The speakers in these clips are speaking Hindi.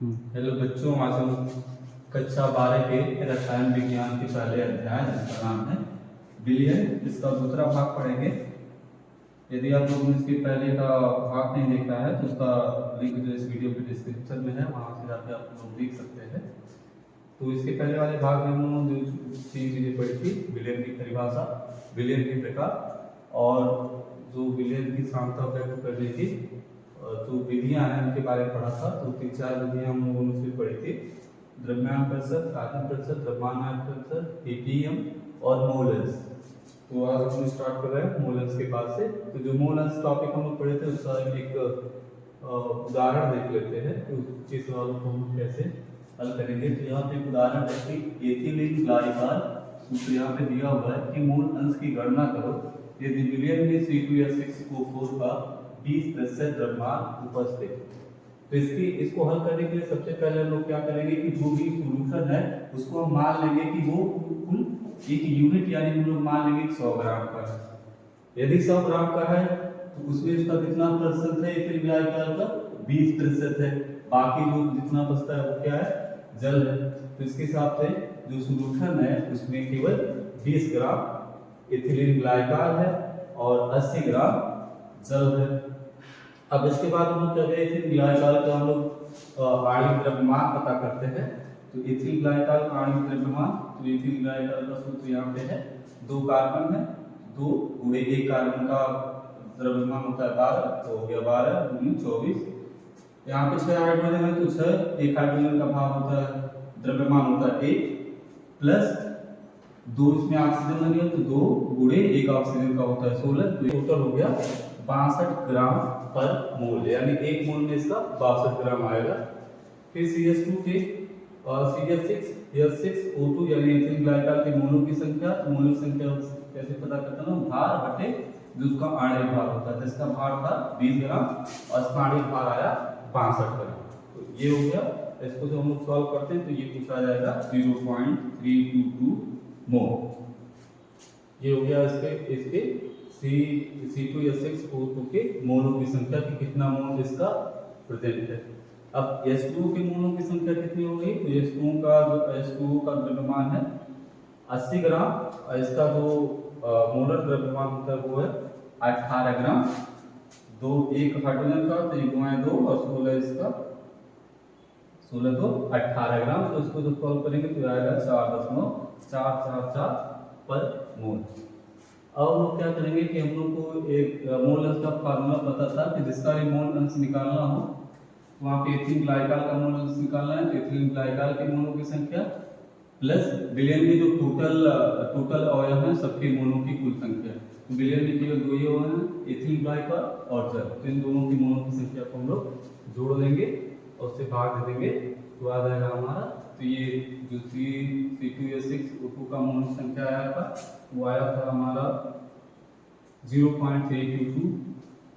हेलो बच्चों, आज हम कक्षा 12 के रसायन विज्ञान के पहले अध्याय जिसका नाम है विलयन, इसका दूसरा भाग पढ़ेंगे। यदि आप लोगों ने इसके पहले का भाग नहीं देखा है तो उसका लिंक जो इस वीडियो के डिस्क्रिप्शन में है, वहां से जाकर आप लोग देख सकते हैं। तो इसके पहले वाले भाग में हम लोगों ने जो 3 चीजें पढ़ी थी: विलयन की परिभाषा, विलयन के प्रकार, और जो विलयन की सांद्रता व्यक्त करने की जो विधियां हैं उनके बारे में पढ़ा था। तो 3-4 विधियां हम लोगों ने उसमें पढ़ी थी: द्रव्यमान प्रतिशत, आयतन प्रतिशत, द्रव्यमान प्रतिशत, ppm और मोलस। तो आज हम स्टार्ट कर रहे हैं मोलस के बाद से। तो जो मोलस टॉपिक हम लोग पढ़े थे उसका एक उदाहरण देख लेते हैं कि उस चीज सवालों को हम कैसे हल करेंगे। तो यहाँ पे एक उदाहरण है कि एथिलीन ग्लाइकॉल सूत्र यहाँ पे दिया हुआ है कि मूल अंश की गणना करो यदि विलयन में C2H6O4 का 20% द्रव्यमान उपस्थित। तो इसको हल करने के लिए सबसे पहले हम लोग क्या करेंगे कि जो भी सॉल्यूशन है उसको हम मान लेंगे कि वो कुल एक यूनिट यानी हम लोग मान लेंगे 100 ग्राम का है। यदि 100 ग्राम का है तो उसमें इसका कितना प्रतिशत है एथिल ग्लाइकॉल का? 20% है। बाकी जो जितना बचता है वो क्या है? जल है। तो इसके हिसाब से जो सॉल्यूशन है उसमें केवल 20 ग्राम एथिलीन ग्लाइकॉल है और 80 ग्राम जल है। अब इसके बाद हम लोग क्या करें, एथिल ग्लाइकॉल का हम लोग आणविक द्रव्यमान पता करते हैं। तो एथिल ग्लाइकॉल का आणविक द्रव्यमान, तो एथिल ग्लाइकॉल का सूत्र यहाँ पे है, 2 कार्बन है, 2 गुणे 1 कार्बन का द्रव्यमान होता है 12, तो हो गया 12 गुणे 24। यहाँ पे 6 हाइड्रोजन है तो 6, 1 हाइड्रोजन का भाग होता है, द्रव्यमान होता है 1, प्लस 2 इसमें ऑक्सीजन लगे तो 2 गुणे 1 ऑक्सीजन का होता है 16। तो टोटल हो गया 62 ग्राम पर मोल, यानी 1 मोल में इसका 62 ग्राम आएगा। फिर CH2 के CH6O2 यानी एथिल ग्लाइकॉल के मोलों की संख्या, तो मोलों की संख्या कैसे पता करते हैं? भार बटे जो उसका आणविक भार होता है। जिसका भार था 20 ग्राम और इसका आणविक भार आया 62 ग्राम। तो ये हो गया। इसको जब हम लोग सॉल्व करते हैं तो ये पूछा जाएगा 0.322 मोल। ये हो गया इसके C2H6O2 के मोलों की संख्या की कितना मोल इसका प्रेजेंट है। अब H2O के मोलों की संख्या कितनी हो गई? तो H2O का द्रव्यमान है 80 ग्राम और इसका जो मोलर द्रव्यमान होता है वो है 18 ग्राम। 1 हाइड्रोजन का तो 1 गुणा 2 और 16 इसका, 16 तो 18 ग्राम। तो इसको जब सॉल्व करेंगे तो आएगा 4.444 पर मोल। अब हम लोग क्या करेंगे कि हम लोग को एक मोल अंश का फार्मूला पता था कि जिसका भी मोल अंश निकालना हो तो वहाँ पे एथिल ग्लाइकॉल का मोल अंश निकालना है। तो एथिल ग्लाइकॉल के मोलों की संख्या प्लस विलयन में जो टोटल अवयव हैं सबके मोलों की कुल संख्या। तो विलयन में केवल 2 ही अवयव हैं, एथिल ग्लाइकॉल और जल। तो इन दोनों की मोलों की संख्या को हम लोग जोड़ देंगे और उससे भाग दे देंगे तो आ जाएगा हमारा। तो ये जो C2H6O2 का मोल संख्या आया था वो आया था हमारा 0.322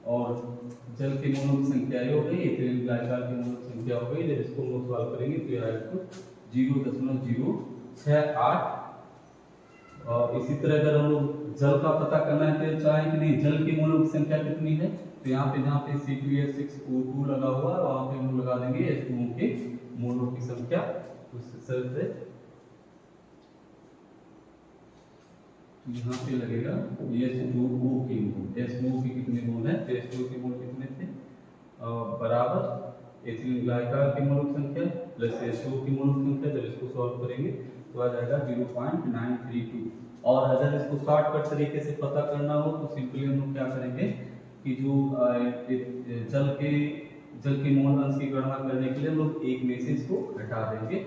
और जल के मोलों की संख्या ये हो गई, एथिल ग्लाइकॉल की मोलों की संख्या हो गई। जब इसको हम लोग सॉल्व करेंगे तो ये आएगा 0.068। और इसी तरह अगर हम लोग जल का पता करना है तो चाहें कि नहीं जल के मोलों की संख्या कितनी है, तो यहाँ पे जहाँ पे C2H6O2 लगा हुआ है वहाँ पे हम लगा देंगे H2O के मोलों की संख्या। उस तरह से यहाँ पे लगेगा H2O की मोल। H2O की कितने मोल है? H2O के मोल कितने थे? बराबर एथिल ग्लाइकॉल के मोल की संख्या प्लस H2O की मोल की संख्या। जब इसको सॉल्व करेंगे तो आ जाएगा 0.932। और अगर इसको शॉर्टकट तरीके से पता करना हो तो सिंपली हम लोग क्या करेंगे कि जो जल के मोल अंश की गणना करने के लिए हम लोग एक में से इसको घटा देंगे।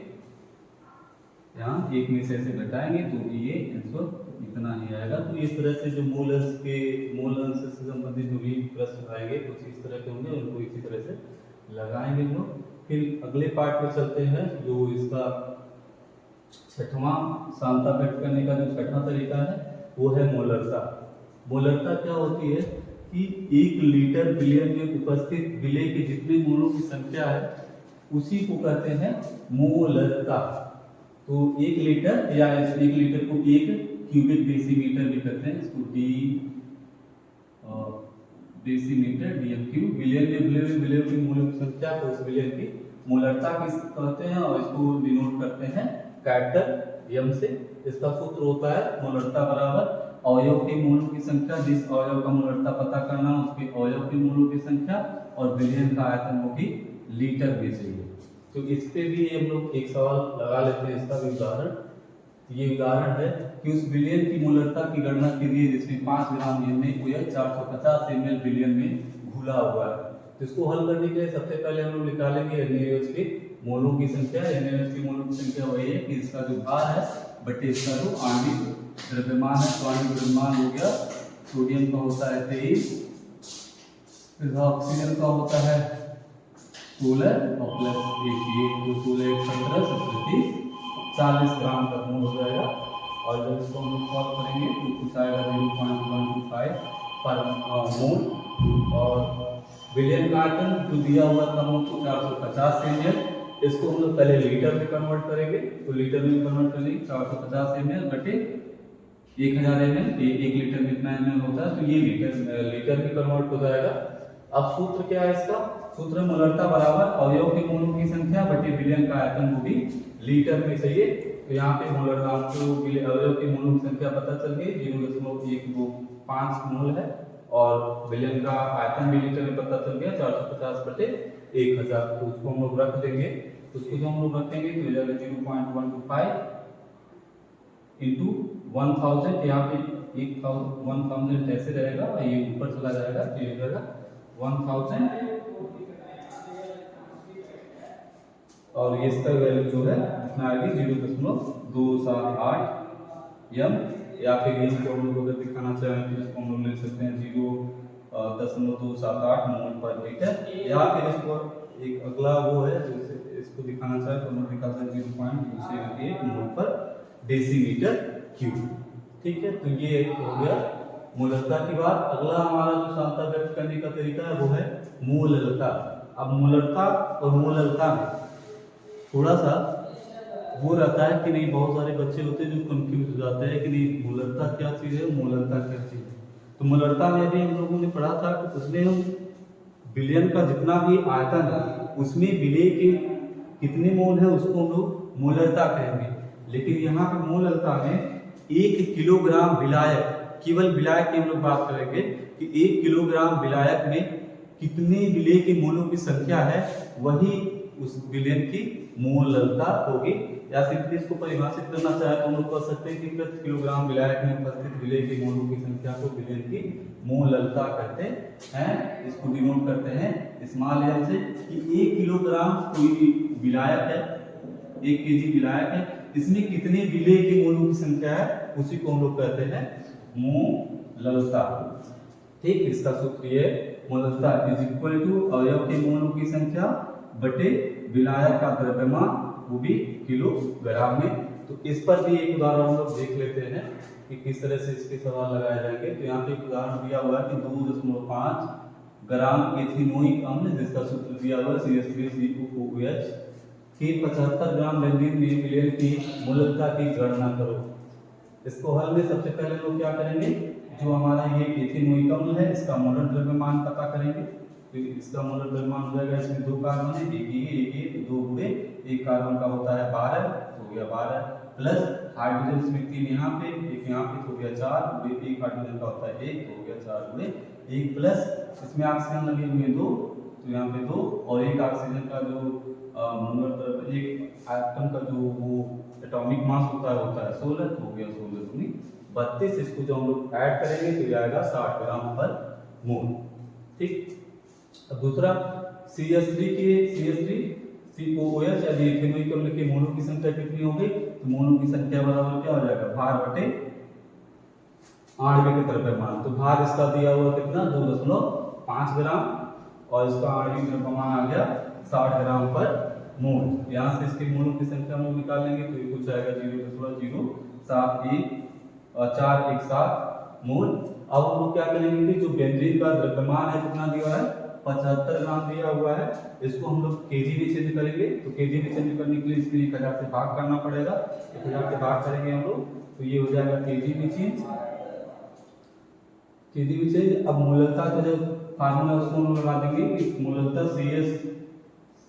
यहाँ एक में से ऐसे घटाएंगे तो ये आंसर इतना ही आएगा। तो इस तरह से जो मोल अंश से संबंधित जो भी प्रश्न आएंगे कुछ इस तरह के होंगे, उनको इसी तरह से लगाएंगे हम लोग। फिर अगले पार्ट में चलते हैं जो इसका छठवां सांद्रता व्यक्त करने का जो छठवां तरीका है वो है मोलरता। मोलरता क्या होती है कि 1 लीटर विलयन में उपस्थित विलय के जितने मोलों की संख्या है उसी को कहते हैं मोलरता। तो 1 लीटर या 1 लीटर को 1 क्यूबिक डेसीमीटर भी कहते हैं, इसको डेसीमीटर dm3 विलयन में विलय की मोलों की संख्या को उस विलयन की मूलरता किस कहते हैं और इसको डिनोट करते हैं कैपिटल एम से। इसका सूत्र होता है मूलरता बराबर अवयव के मोलों की संख्या, जिस अवयव का मूलरता पता करना उसके अवयव के मोलों की संख्या, और विलयन का आयतन वो भी लीटर में चाहिए। तो इस पे भी हम लोग एक सवाल लगा लेते हैं, इसका भी उदाहरण। ये उदाहरण है कि उस विलयन की मूलरता की गणना कीजिए जिसमें 5 ग्राम NaOH 450 ml विलयन में घुला हुआ है। तो इसको हल करने के लिए सबसे पहले हम लोग निकालेंगे NaOH के मोलों की संख्या। NaOH की मोलों की संख्या वही है कि इसका जो भार है बटे इसका जो आणविक द्रव्यमान है। तो आणविक द्रव्यमान हो गया, सोडियम का होता है 23, फिर ऑक्सीजन का होता है 16 और प्लस 1 ये तो 16 17 17 40 ग्राम तक मोल हो जाएगा। और जब इसको हम लोग सॉल्व करेंगे तो कुछ आएगा 0.125 पर मोल। और विलयन का आयतन जो दिया हुआ था हमको 450 ml, इसको हम लोग पहले लीटर में कन्वर्ट करेंगे। तो लीटर में कन्वर्ट करेंगे 450 ml बटे 1000 ml, एक लीटर में कितना ml होता है, तो ये लीटर में कन्वर्ट हो जाएगा। अब सूत्र क्या है इसका? सूत्र मूलरता बराबर अवयव के मोलों की संख्या बटे विलयन का आयतन, वो भी लीटर में चाहिए। तो यहाँ पे मूलरता को अवयव के मोलों की संख्या पता चल गई, 0.125 मोल है, और विलयन का आयतन भी लीटर में पता चल गया 450 बटे 1000। तो उसको हम लोग रख देंगे। उसको जो हम लोग रखेंगे तो 0.125 इंटू 1000, यहाँ पे 1000 ऐसे रहेगा, ये ऊपर चला जाएगा तो ये हो जाएगा 1000, और ये इसका वैल्यू जो है कितना आएगी 0.278 m, या फिर यही को हम लोग अगर दिखाना चाहें तो इसको हम लोग लिख सकते हैं 0.278 मोल पर लीटर। या फिर इसको एक अगला वो है जैसे इसको दिखाना चाहे तो हम लोग दिखा सकते हैं 0.278 मोल पर डेसीमीटर क्यूब। ठीक है, तो ये हो गया मूलरता की बात। अगला हमारा जो सांख्यिक व्यक्त करने का तरीका है वो है मूललता। अब मूलरता और मूललता में थोड़ा सा वो रहता है कि नहीं, बहुत सारे बच्चे होते हैं जो कंफ्यूज हो जाते हैं कि नहीं मूलरता क्या चीज है, मूललता क्या चीज है। तो मूलरता में भी हम लोगों ने पढ़ा था कि उसमें हम विलयन का जितना भी आयतन है उसमें विलय के कितने मोल है उसको हम लोग मूलरता कहेंगे। लेकिन यहाँ पे मूललता में 1 किलोग्राम विलायक, केवल विलायक की हम लोग बात करेंगे कि 1 किलोग्राम विलायक में कितने विलय के मोलों की संख्या है, वही उस विलयन की मूललता होगी। या सिंपली इसको परिभाषित करना चाहे तो हम लोग कह सकते हैं कि प्रति किलोग्राम विलायक में उपस्थित विलय के मोलों की संख्या को विलयन की मूललता कहते हैं। इसको डिनोट करते हैं स्मॉल एल से कि 1 किलोग्राम कोई विलायक है, 1 केजी विलायक है, इसमें कितने विलय के मोलों की संख्या है उसी को हम लोग कहते हैं मूललता। ठीक, इसका सूत्र ये मूललता इज इक्वल टू अवयव के मोलों की संख्या बटे विलायक का द्रव्यमान, वो भी किलोग्राम में। तो इस पर भी एक उदाहरण हम लोग देख लेते हैं कि किस तरह से इसके सवाल लगाए जाएंगे। तो यहाँ पे एक उदाहरण दिया हुआ है कि 2.5 ग्राम एथिनोइक अम्ल जिसका सूत्र दिया हुआ है CH3COOH की 75 ग्राम बेंजीन में विलयन की मूललता की गणना करो। इसको हल में सबसे पहले लोग क्या करेंगे, जो हमारा ये एथिनोइक अम्ल है इसका मोलर द्रव्यमान पता करेंगे। तो इसका मोलर द्रव्यमान हो जाएगा, इसमें 2 कार्बन है, एक 2 गुणे 1 कार्बन का होता है 12, तो हो गया 12 प्लस हाइड्रोजन इसमें 3 यहाँ पे, एक यहाँ पे, तो हो गया 4, एक हाइड्रोजन का होता है 1, तो हो गया 4 गुणे 1 प्लस इसमें ऑक्सीजन लगे हुए 2, तो यहाँ पे 2, और एक ऑक्सीजन का जो मोलर एक एटम का जो वो एटॉमिक मास होता है 16, तो हो गया 16 दूनी 32। इसको जो हम लोग ऐड करेंगे तो ये आएगा 60 ग्राम पर मोल। ठीक, अब दूसरा CH3COOH या एथिनोइक अम्ल के मोलों की संख्या कितनी होगी, तो मोलों की संख्या बराबर क्या हो जाएगा, भार बटे आणविक द्रव्यमान। तो भार इसका दिया हुआ कितना 2.5 ग्राम, और इसका आणविक द्रव्यमान आ गया 60 ग्राम पर मोल। यहाँ से इसके मोलों की संख्या हम निकाल लेंगे तो ये कुछ आएगा 0.0417 मोल। अब हम लोग क्या करेंगे कि जो बेंजीन का द्रव्यमान है कितना दिया है 75 ग्राम दिया हुआ है, इसको हम लोग केजी में चेंज करेंगे। तो केजी में चेंज करने के लिए इसमें 1000 से भाग करना पड़ेगा, 1000 से भाग करेंगे हम लोग तो ये हो जाएगा केजी में चेंज, केजी में चेंज। अब मूललता का जो फार्मूला उसको हम लगा देंगे कि मूललता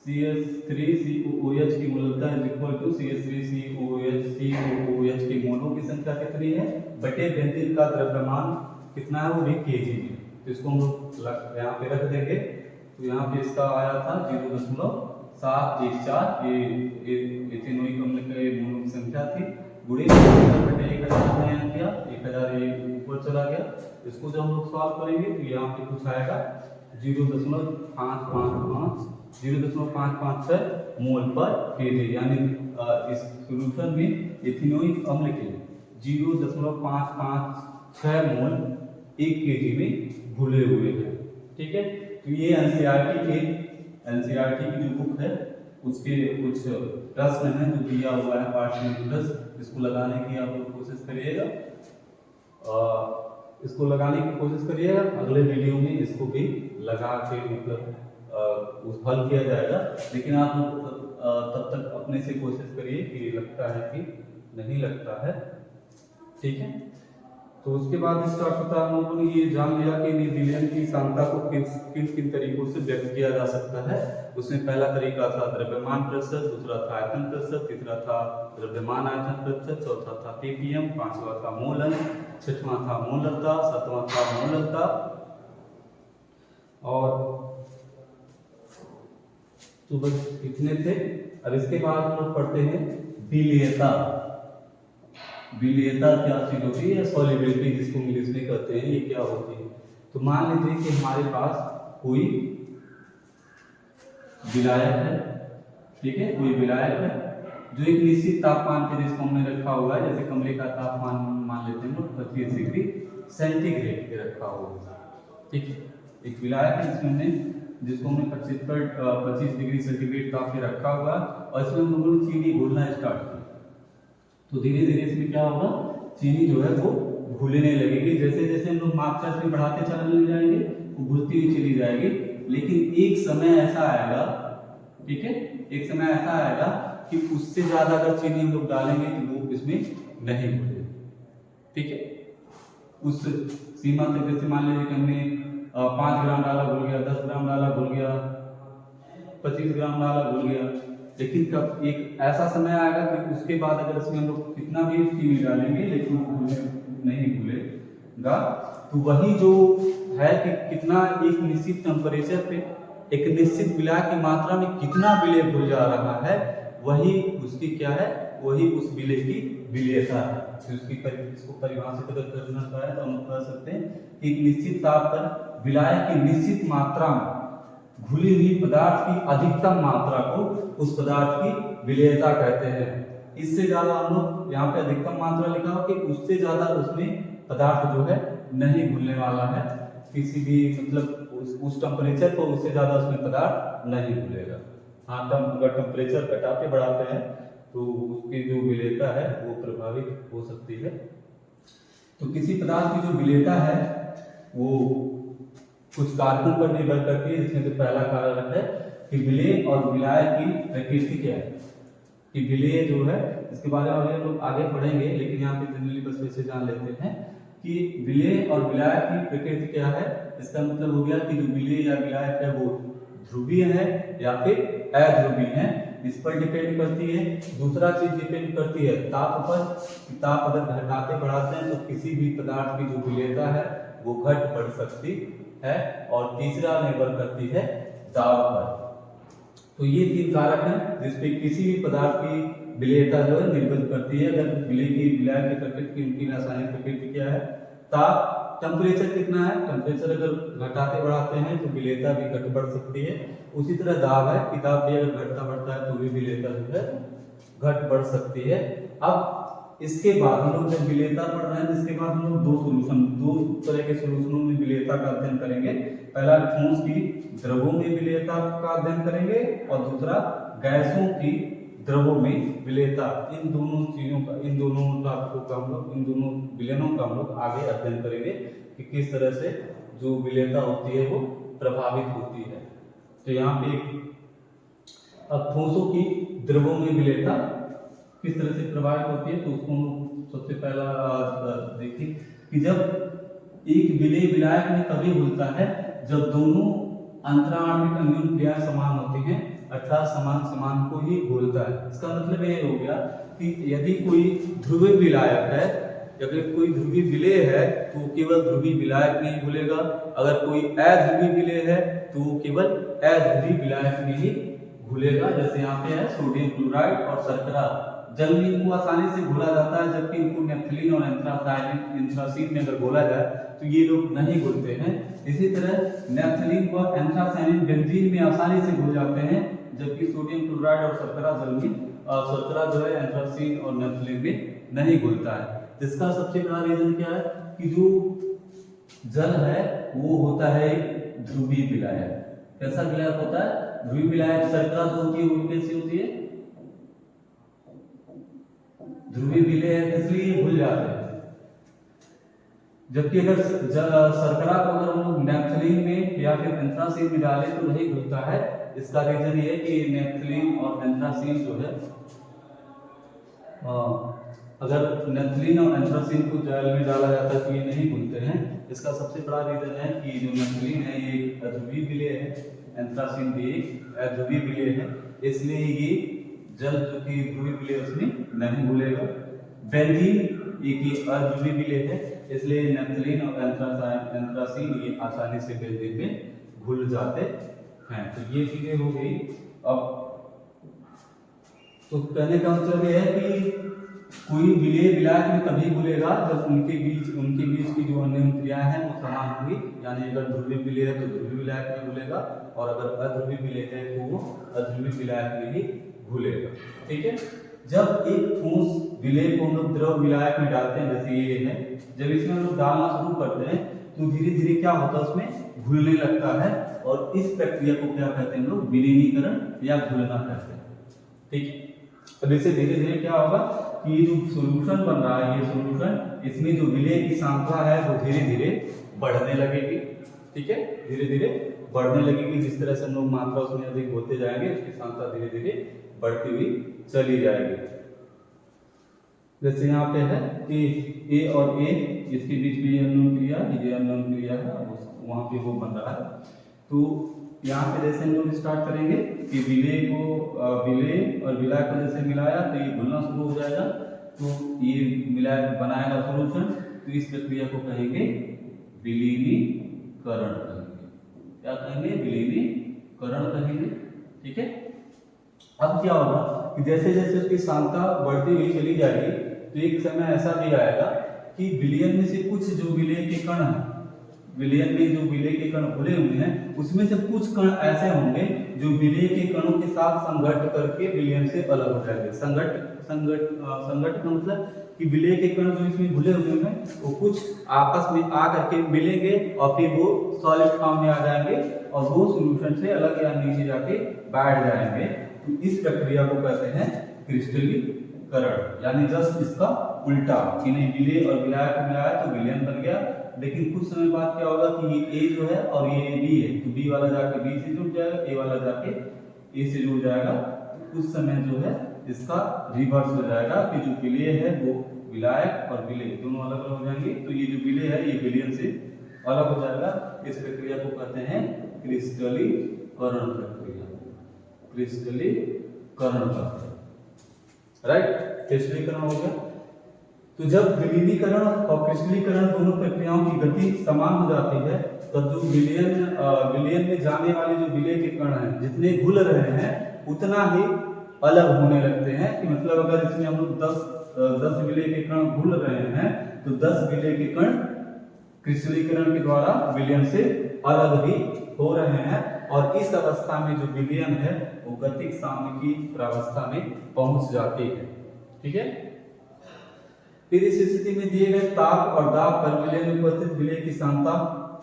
CH3COOH की मूलता इज इक्वल टू CH3COOH की मोलों की संख्या कितनी है बटे बेंजीन का द्रव्यमान कितना है वो भी केजी में। तो इसको हम लोग यहाँ पे रख देंगे। तो यहाँ पे इसका आया था 0.714, ये इथेनोइक अम्ल के मोलों की संख्या थी, गुणे बटे 1000 में यहाँ किया, 1000 ये ऊपर चला गया। इसको जब हम लोग सॉल्व करेंगे तो यहाँ पे कुछ आएगा 0.556 मोल पर केजी, यानी इस सॉल्यूशन में इथेनोइक अम्ल के 0.556 मोल 1 केजी में घुले हुए हैं। ठीक है, तो ये एनसीईआरटी की जो बुक है उसके कुछ प्रश्न हैं जो दिया हुआ है पार्ट में 10, इसको लगाने की आप लोग कोशिश करिएगा, इसको लगाने की कोशिश करिएगा। अगले वीडियो में इसको भी लगा के मतलब उस हल किया जाएगा, लेकिन आप लोग तब तक अपने से कोशिश करिए कि लगता है कि नहीं लगता है। ठीक है, तो उसके बाद स्टार्ट होता है, हम लोगों ने ये जान लिया कि विलयन की सांद्रता को किन किन तरीकों से व्यक्त किया जा सकता है। उसमें पहला तरीका था द्रव्यमान प्रतिशत, दूसरा था आयतन प्रतिशत, तीसरा था द्रव्यमान आयतन प्रतिशत, चौथा था ppm, पांचवा था मोल अंश, छठवां था मोलरता, सातवां था मोलरता, और तो बस इतने थे। अब इसके बाद हम लोग पढ़ते हैं विलेयता। विलेयता क्या चीज होती है, सॉल्युबिलिटी जिसको इंग्लिश में कहते हैं, ये क्या होती है। तो मान लीजिए कि हमारे पास कोई विलायक है, ठीक है, कोई विलायक है जो एक निश्चित तापमान पे जिसको हमने रखा हुआ है, जैसे कमरे का तापमान मान लेते हैं 25 डिग्री सेंटीग्रेड पे रखा हुआ है। ठीक है, एक विलायक है जिसको हमने 25 डिग्री सेंटीग्रेड ताप पे रखा हुआ है, और इसमें हम लोगों ने चीनी घोलना स्टार्ट किया। तो धीरे धीरे इसमें क्या होगा, चीनी जो है वो घुलने लगेगी। जैसे जैसे हम लोग मात्रा इसमें बढ़ाते चले जाएंगे वो घुलती हुई चली जाएगी, लेकिन एक समय ऐसा आएगा, ठीक है, एक समय ऐसा आएगा कि उससे ज्यादा अगर चीनी हम लोग डालेंगे तो वो इसमें नहीं घुलेगी। ठीक है, उस सीमा तक, जैसे मान लीजिए कि हमने 5 ग्राम डाला घुल गया, 10 ग्राम डाला घुल गया, 25 ग्राम डाला घुल गया, लेकिन कब एक ऐसा समय आएगा कि उसके बाद अगर इसमें हम लोग कितना भी चीनी डालेंगे लेकिन वो नहीं घुलेगा। तो वही जो है कि कितना एक निश्चित टेम्परेचर पे एक निश्चित विलायक की मात्रा में कितना विलेय घुल जा रहा है, वही उसकी क्या है, वही उस विलेय की विलेयता है। इसको परिभाषित अगर करना चाहे तो हम कह सकते हैं कि एक निश्चित ताप पर विलायक की निश्चित मात्रा में घुली हुई पदार्थ की अधिकतम मात्रा को उस पदार्थ की विलेयता कहते हैं। इससे ज्यादा हम लोग यहाँ पे अधिकतम मात्रा लिखा हो कि उससे ज्यादा उसमें पदार्थ जो है नहीं घुलने वाला है, किसी भी मतलब उस टेम्परेचर पर उससे ज्यादा उसमें पदार्थ नहीं घुलेगा। हाँ, अगर टेम्परेचर घटाते बढ़ाते हैं तो उसकी जो विलेयता है वो प्रभावित हो सकती है। तो किसी पदार्थ की जो विलेयता है वो कुछ कारकों पर निर्भर करती है, जिसमें से पहला कारक है कि विलेय और विलायक की प्रकृति क्या है। कि विलेय जो है, इसके बारे में हम लोग आगे पढ़ेंगे, लेकिन यहाँ पे जनरली बस वैसे जान लेते हैं कि विलेय और विलायक की प्रकृति क्या है। इसका मतलब हो गया कि जो विलेय या विलायक है वो ध्रुवीय है या फिर अध्रुवीय है, इस पर डिपेंड करती है। दूसरा चीज डिपेंड करती है ताप पर, ताप अगर घटाते बढ़ाते हैं तो किसी भी पदार्थ की जो विलेयता है वो घट बढ़ सकती है, और तीसरा निर्भर करती है दाब पर। तो ये 3 कारक हैं जिसपे किसी भी पदार्थ की विलेयता जो है निर्भर करती है। अगर विलायक की प्रकृति की उनकी रासायनिक प्रकृति क्या है, ताप, टेम्परेचर कितना है, टेम्परेचर अगर घटाते बढ़ाते हैं तो विलेयता भी घट बढ़ सकती है। उसी तरह दाब है कि दाब भी अगर घटता बढ़ता है तो भी विलेयता जो है घट बढ़ सकती है। अब इसके बाद हम लोग जब विलेयता पढ़ रहे हैं, जिसके बाद हम लोग दो तरह के सॉल्यूशनों में विलेयता का अध्ययन करेंगे। पहला ठोस की द्रवों में विलेयता का अध्ययन करेंगे, और दूसरा गैसों की द्रवों में विलेयता। इन दोनों चीजों का, इन दोनों टॉपिकों का हम लोग, इन दोनों विलयनों का हम लोग आगे अध्ययन करेंगे कि किस तरह से जो विलेयता होती है वो प्रभावित होती है। तो यहाँ पे अब ठोसों की द्रवों में विलेयता किस तरह से प्रभावित होती है, तो उसको हम सबसे पहला देखिए कि जब एक विलेय विलायक में तभी होता है जब दोनों अंतराण्विक अन्योन्य क्रियाएं समान होती हैं अर्थात समान समान को ही घोलता है। इसका मतलब ये हो गया कि यदि कोई ध्रुवीय विलायक है, अगर कोई ध्रुवीय विलेय है तो केवल ध्रुवीय विलायक में ही घुलेगा, अगर कोई अध्रुवीय विलेय है तो केवल अध्रुवीय विलायक में ही घुलेगा। जैसे यहाँ पे है सोडियम क्लोराइड और शर्करा, जल में इनको आसानी से घोला जाता है, जबकि इनको नेफ्थलीन और एंथ्रासीन में अगर घोला जाए तो ये लोग नहीं घुलते हैं। इसी तरह नेफ्थलीन और एंथ्रासाइनिन बेंजीन में आसानी से घुल जाते हैं, जबकि सोडियम क्लोराइड और शर्करा जल में शर्करा जो है एंथ्रासीन और नेफ्थलीन में नहीं घुलता है। जिसका सबसे बड़ा रीजन क्या है कि जो जल है वो होता है ध्रुवीय विलायक। कैसा विलायक होता है? ध्रुवीय विलायक। शर्करा जो होती है वो कैसी होती है? ध्रुवीय विलेय है, इसलिए घुल जाते हैं। जबकि अगर शर्करा को अगर हम लोग नेफ्थलीन में या फिर एंथ्रासीन में डालें तो नहीं घुलता है। इसका रीजन ये है कि नेफ्थलीन और एंथ्रासीन जो है अगर नेफ्थलीन और एंथ्रासीन को जल में डाला जाता है तो ये नहीं घुलते हैं। इसका सबसे बड़ा रीजन है कि जो नेफ्थलीन है ये अध्रुवीय विलेय है, एंथ्रासीन भी एक अध्रुवीय विलेय है, इसलिए ये जल जो कि ध्रुवीय विलेय उसमें नहीं घुलेगा। बेंजीन एक अध्रुवीय विलेय है, इसलिए नेफ्थलीन और एंथ्रासीन ये आसानी से बेंजीन में घुल जाते हैं। तो ये चीजें हो गई। अब तो कहने का मतलब यह है कि कोई विलेय विलायक में तभी घुलेगा जब उनके बीच की जो अन्य क्रियाएं हैं वो समान होंगी। यानी अगर ध्रुवीय विलेय है तो ध्रुवीय विलायक में घुलेगा, और अगर अध्रुवीय विलेय है तो वो अध्रुवीय विलायक में ही घुलेगा। ठीक है। जब एक ठोस विलेय को हम लोग द्रव विलायक में डालते हैं, जैसे ये है, जब इसमें हम लोग डालना शुरू करते हैं तो धीरे धीरे क्या होता है, उसमें घुलने लगता है, और इस प्रक्रिया को क्या कहते हैं हम लोग? विलीनीकरण या घुलना कहते हैं। ठीक है। अब इससे धीरे धीरे क्या होगा कि ये जो सॉल्यूशन बन रहा है, ये सॉल्यूशन, इसमें जो विलेय की सांद्रता है वो धीरे धीरे बढ़ने लगेगी। ठीक है, धीरे धीरे बढ़ने लगेगी। जिस तरह से हम लोग मात्रा उसमें अधिक होते जाएंगे, उसकी सांद्रता धीरे धीरे बढ़ती हुई चली जाएगी। जैसे यहाँ पे है कि ए और ए, इसके बीच में ये अननोन क्रिया, ये अननोन क्रिया है, वहां पे वो बन रहा है। तो यहाँ पे जैसे हम लोग स्टार्ट करेंगे कि विलेय और विलायक को जैसे मिलाया तो ये घुलना शुरू हो जाएगा, तो ये मिलाया बनाएगा सॉल्यूशन। तो इस प्रक्रिया को कहेंगे विलीनीकरण कहेंगे। क्या कहेंगे? विलीनीकरण कहेंगे। ठीक है। अब क्या होगा कि जैसे जैसे उसकी सांद्रता बढ़ती हुई चली जाएगी तो एक समय ऐसा भी आएगा कि विलयन में से कुछ जो विलेय के कण हैं, विलयन में जो विलेय के कण घुले हुए हैं उसमें से कुछ कण ऐसे होंगे जो विलेय के कणों के साथ संघट्ट करके विलयन से अलग हो जाएंगे। संघट्ट का मतलब कि विलेय के कण जो इसमें घुले हुए हैं वो कुछ आपस में आ करके मिलेंगे और फिर वो सॉलिड फॉर्म में आ जाएंगे और वो सॉल्यूशन से अलग या नीचे जाके बैठ जाएंगे। तो इस प्रक्रिया को कहते हैं क्रिस्टलीकरण। यानी जस्ट इसका उल्टा कि नहीं, विलेय और विलायक को मिलाया तो विलयन बन गया, लेकिन कुछ समय बाद क्या होगा कि ये ए जो है और ये बी है, तो बी वाला जाके बी से जुड़ जाएगा, ए वाला जाके ए से जुड़ जाएगा। तो कुछ समय जो है इसका रिवर्स हो जाएगा कि जो विलेय है वो विलायक और विलेय दोनों अलग अलग हो जाएंगे। तो ये जो विलेय है ये विलयन से अलग हो जाएगा। इस प्रक्रिया को कहते हैं क्रिस्टलीकरण प्रक्रिया। क्रिस्टलीकरण प्रक्रिया, राइट। क्रिस्टलीकरण हो गया। तो जब विलीनीकरण और क्रिस्टलीकरण दोनों प्रक्रियाओं की गति समान हो जाती है तब जो विलयन में जाने वाले जो विलेय के कण हैं जितने घुल रहे हैं उतना ही अलग होने लगते हैं। कि मतलब अगर इसमें हम लोग 10 विलेय के कण घुल रहे हैं तो 10 विलेय के कण क्रिस्टलीकरण के द्वारा विलयन से अलग भी हो रहे हैं, और इस अवस्था में जो विलयन है वो गतिक सामयिकी प्रावस्था में पहुंच जाती है। ठीक है। फिर इस स्थिति में दिए गए ताप और दाब पर विलय में उपस्थित विलेय की सांद्रता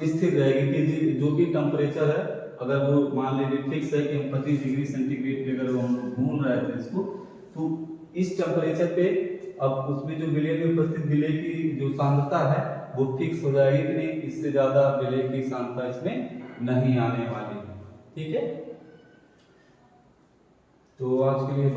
स्थिर रहेगी कि जो भी टेम्परेचर है, अगर वो मान लीजिए फिक्स है कि 25 डिग्री सेंटीग्रेड पे अगर हम भून रहे थे इसको, तो इस टेम्परेचर पे अब उसमें जो विलेय में उपस्थित विलेय की जो सांद्रता है वो फिक्स हो जाएगी कि नहीं, इससे ज्यादा विलेय की सांद्रता इसमें नहीं आने वाली है। ठीक है। तो आज के लिए